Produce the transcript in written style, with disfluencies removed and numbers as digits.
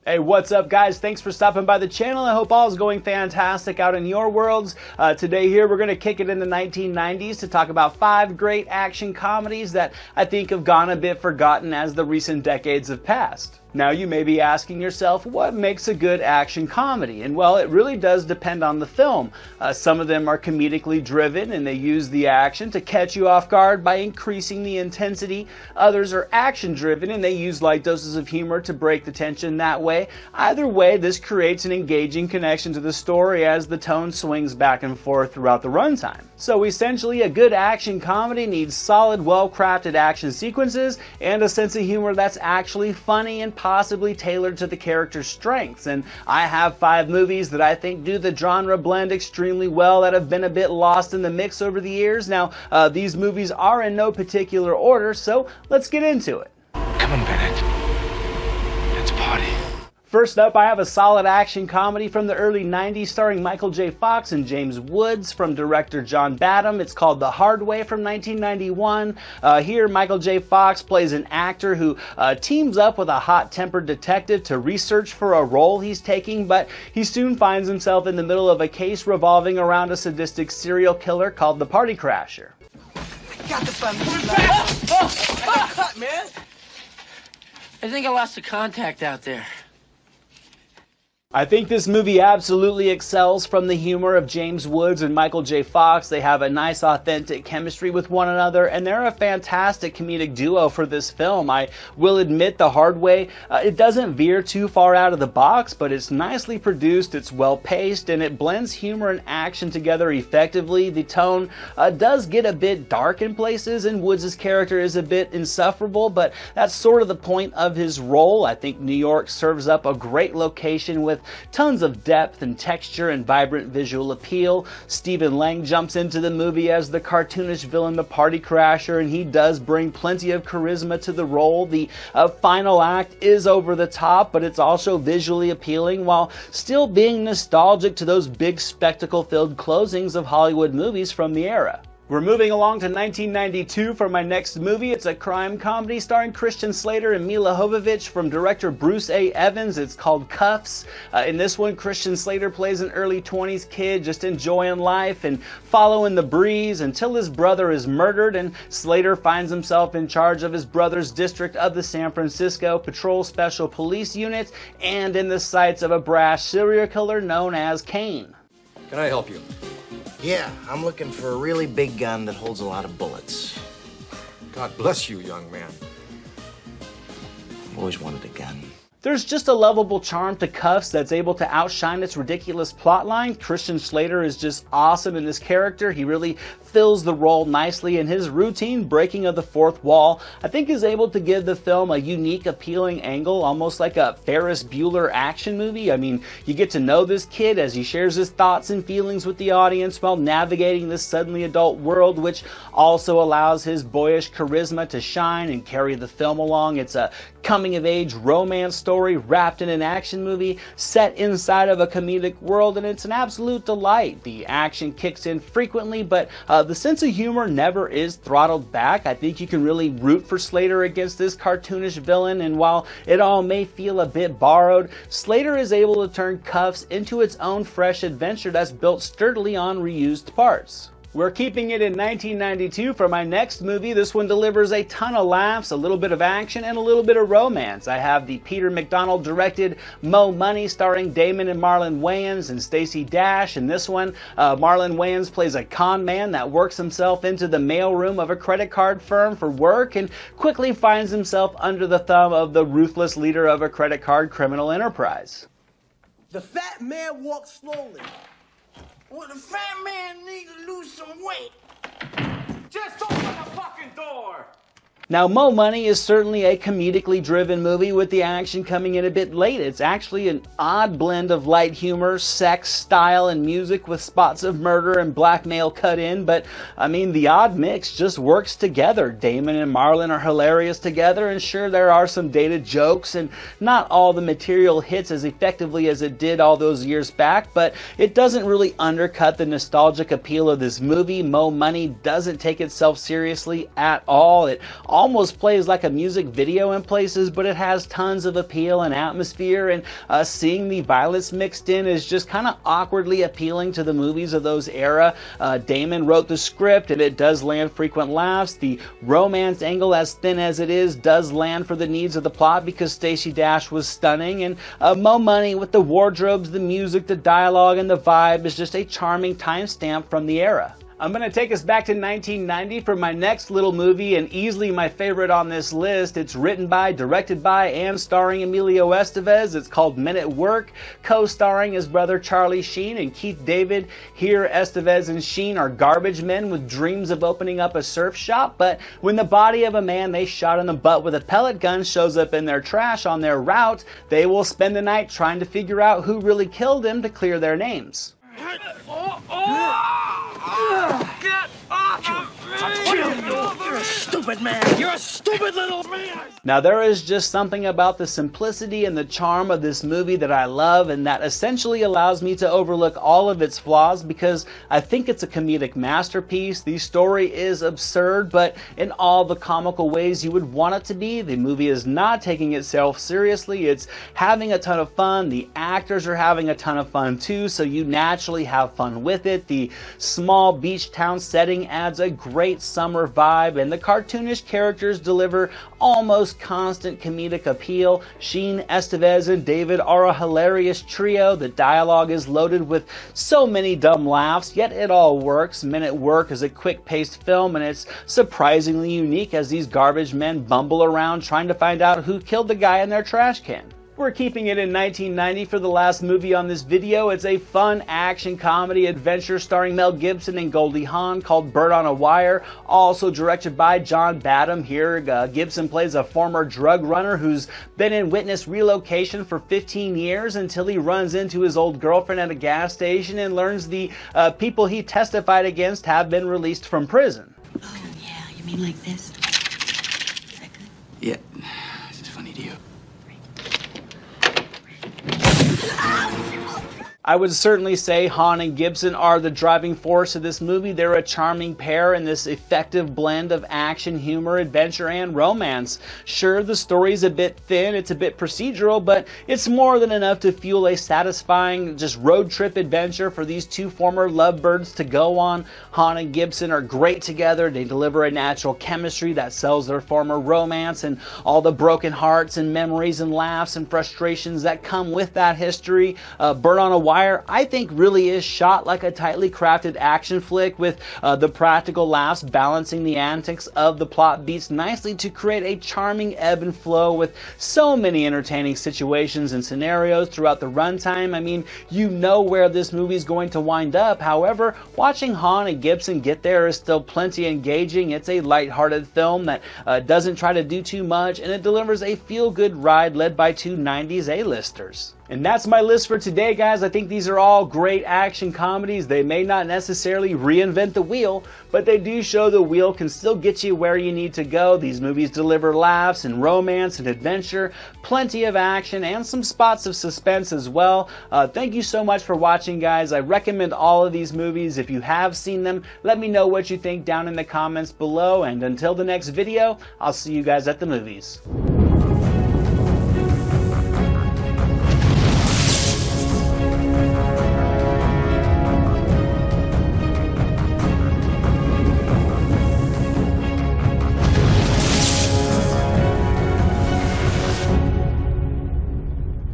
Hey, what's up guys? Thanks for stopping by the channel. I hope all is going fantastic out in your worlds. Today here we're going to kick it in the 1990s to talk about 5 great action comedies that I think have gone a bit forgotten as the recent decades have passed. Now you may be asking yourself, what makes a good action comedy? And well, it really does depend on the film. Some of them are comedically driven and they use the action to catch you off guard by increasing the intensity. Others are action driven and they use light doses of humor to break the tension that way. Either way, this creates an engaging connection to the story as the tone swings back and forth throughout the runtime. So essentially, a good action comedy needs solid, well-crafted action sequences and a sense of humor that's actually funny and possibly tailored to the character's strengths. And I have 5 movies that I think do the genre blend extremely well that have been a bit lost in the mix over the years. Now, these movies are in no particular order, so let's get into it. Come on, Bennett. Let's party. First up, I have a solid action comedy from the early 90s starring Michael J. Fox and James Woods from director John Badham. It's called The Hard Way from 1991. Here, Michael J. Fox plays an actor who teams up with a hot-tempered detective to research for a role he's taking, but he soon finds himself in the middle of a case revolving around a sadistic serial killer called the Party Crasher. Got the fun. Cut, man. I think I lost the contact out there. I think this movie absolutely excels from the humor of James Woods and Michael J. Fox. They have a nice, authentic chemistry with one another, and they're a fantastic comedic duo for this film. I will admit, The Hard Way, it doesn't veer too far out of the box, but it's nicely produced, it's well-paced, and it blends humor and action together effectively. The tone does get a bit dark in places, and Woods' character is a bit insufferable, but that's sort of the point of his role. I think New York serves up a great location with tons of depth and texture and vibrant visual appeal. Stephen Lang jumps into the movie as the cartoonish villain, the Party Crasher, and he does bring plenty of charisma to the role. The final act is over the top, but it's also visually appealing while still being nostalgic to those big spectacle-filled closings of Hollywood movies from the era. We're moving along to 1992 for my next movie. It's a crime comedy starring Christian Slater and Mila Jovovich from director Bruce A. Evans. It's called Cuffs. In this one, Christian Slater plays an early 20s kid just enjoying life and following the breeze until his brother is murdered, and Slater finds himself in charge of his brother's district of the San Francisco Patrol Special Police Unit and in the sights of a brash serial killer known as Kane. Can I help you? Yeah, I'm looking for a really big gun that holds a lot of bullets. God bless you, young man. I've always wanted a gun. There's just a lovable charm to Cuffs that's able to outshine its ridiculous plotline. Christian Slater is just awesome in this character. He really fills the role nicely, and his routine breaking of the fourth wall, I think, is able to give the film a unique, appealing angle, almost like a Ferris Bueller action movie. I mean, you get to know this kid as he shares his thoughts and feelings with the audience while navigating this suddenly adult world, which also allows his boyish charisma to shine and carry the film along. It's a coming-of-age romance story wrapped in an action movie set inside of a comedic world, and it's an absolute delight. The action kicks in frequently, but the sense of humor never is throttled back. I think you can really root for Slater against this cartoonish villain, and while it all may feel a bit borrowed, Slater is able to turn Cuffs into its own fresh adventure that's built sturdily on reused parts. We're keeping it in 1992 for my next movie. This one delivers a ton of laughs, a little bit of action, and a little bit of romance. I have the Peter McDonald directed Mo Money starring Damon and Marlon Wayans and Stacey Dash. In this one, Marlon Wayans plays a con man that works himself into the mailroom of a credit card firm for work and quickly finds himself under the thumb of the ruthless leader of a credit card criminal enterprise. The fat man walks slowly. Well, the fat man needs to lose some weight. Just open the fucking door! Now, Mo Money is certainly a comedically driven movie with the action coming in a bit late. It's actually an odd blend of light humor, sex, style, and music with spots of murder and blackmail cut in, but I mean, the odd mix just works together. Damon and Marlon are hilarious together, and sure, there are some dated jokes, and not all the material hits as effectively as it did all those years back, but it doesn't really undercut the nostalgic appeal of this movie. Mo Money doesn't take itself seriously at all. It almost plays like a music video in places, but it has tons of appeal and atmosphere, and seeing the violence mixed in is just kind of awkwardly appealing to the movies of those era. Damon wrote the script, and it does land frequent laughs. The romance angle, as thin as it is, does land for the needs of the plot because Stacey Dash was stunning, and Mo Money with the wardrobes, the music, the dialogue, and the vibe is just a charming timestamp from the era. I'm going to take us back to 1990 for my next little movie, and easily my favorite on this list. It's written by, directed by, and starring Emilio Estevez. It's called Men at Work, co-starring his brother Charlie Sheen and Keith David. Here, Estevez and Sheen are garbage men with dreams of opening up a surf shop, but when the body of a man they shot in the butt with a pellet gun shows up in their trash on their route, they will spend the night trying to figure out who really killed him to clear their names. Get off! You're a stupid man! You're a stupid little man! Now, there is just something about the simplicity and the charm of this movie that I love, and that essentially allows me to overlook all of its flaws because I think it's a comedic masterpiece. The story is absurd, but in all the comical ways you would want it to be. The movie is not taking itself seriously. It's having a ton of fun. The actors are having a ton of fun too, so you naturally have fun with it. The small beach town setting adds a great summer vibe, and the cartoonish characters deliver almost constant comedic appeal. Sheen, Estevez, and David are a hilarious trio. The dialogue is loaded with so many dumb laughs, yet it all works. Men at Work is a quick-paced film, and it's surprisingly unique as these garbage men bumble around trying to find out who killed the guy in their trash can. We're keeping it in 1990 for the last movie on this video. It's a fun action comedy adventure starring Mel Gibson and Goldie Hawn called Bird on a Wire, also directed by John Badham. Here, Gibson plays a former drug runner who's been in witness relocation for 15 years until he runs into his old girlfriend at a gas station and learns the people he testified against have been released from prison. Oh, yeah, you mean like this? Is that good? Yeah, this is funny to you. I would certainly say Hawn and Gibson are the driving force of this movie. They're a charming pair in this effective blend of action, humor, adventure, and romance. Sure, the story's a bit thin, it's a bit procedural, but it's more than enough to fuel a satisfying just road trip adventure for these two former lovebirds to go on. Hawn and Gibson are great together. They deliver a natural chemistry that sells their former romance and all the broken hearts and memories and laughs and frustrations that come with that history. Bird on a Wire, I think, really is shot like a tightly crafted action flick with the practical laughs balancing the antics of the plot beats nicely to create a charming ebb and flow with so many entertaining situations and scenarios throughout the runtime. I mean, you know where this movie is going to wind up. However, watching Hawn and Gibson get there is still plenty engaging. It's a lighthearted film that doesn't try to do too much, and it delivers a feel-good ride led by two 90s A-listers. And that's my list for today, guys. I think these are all great action comedies. They may not necessarily reinvent the wheel, but they do show the wheel can still get you where you need to go. These movies deliver laughs and romance and adventure, plenty of action, and some spots of suspense as well. Thank you so much for watching, guys. I recommend all of these movies. If you have seen them, let me know what you think down in the comments below. And until the next video, I'll see you guys at the movies.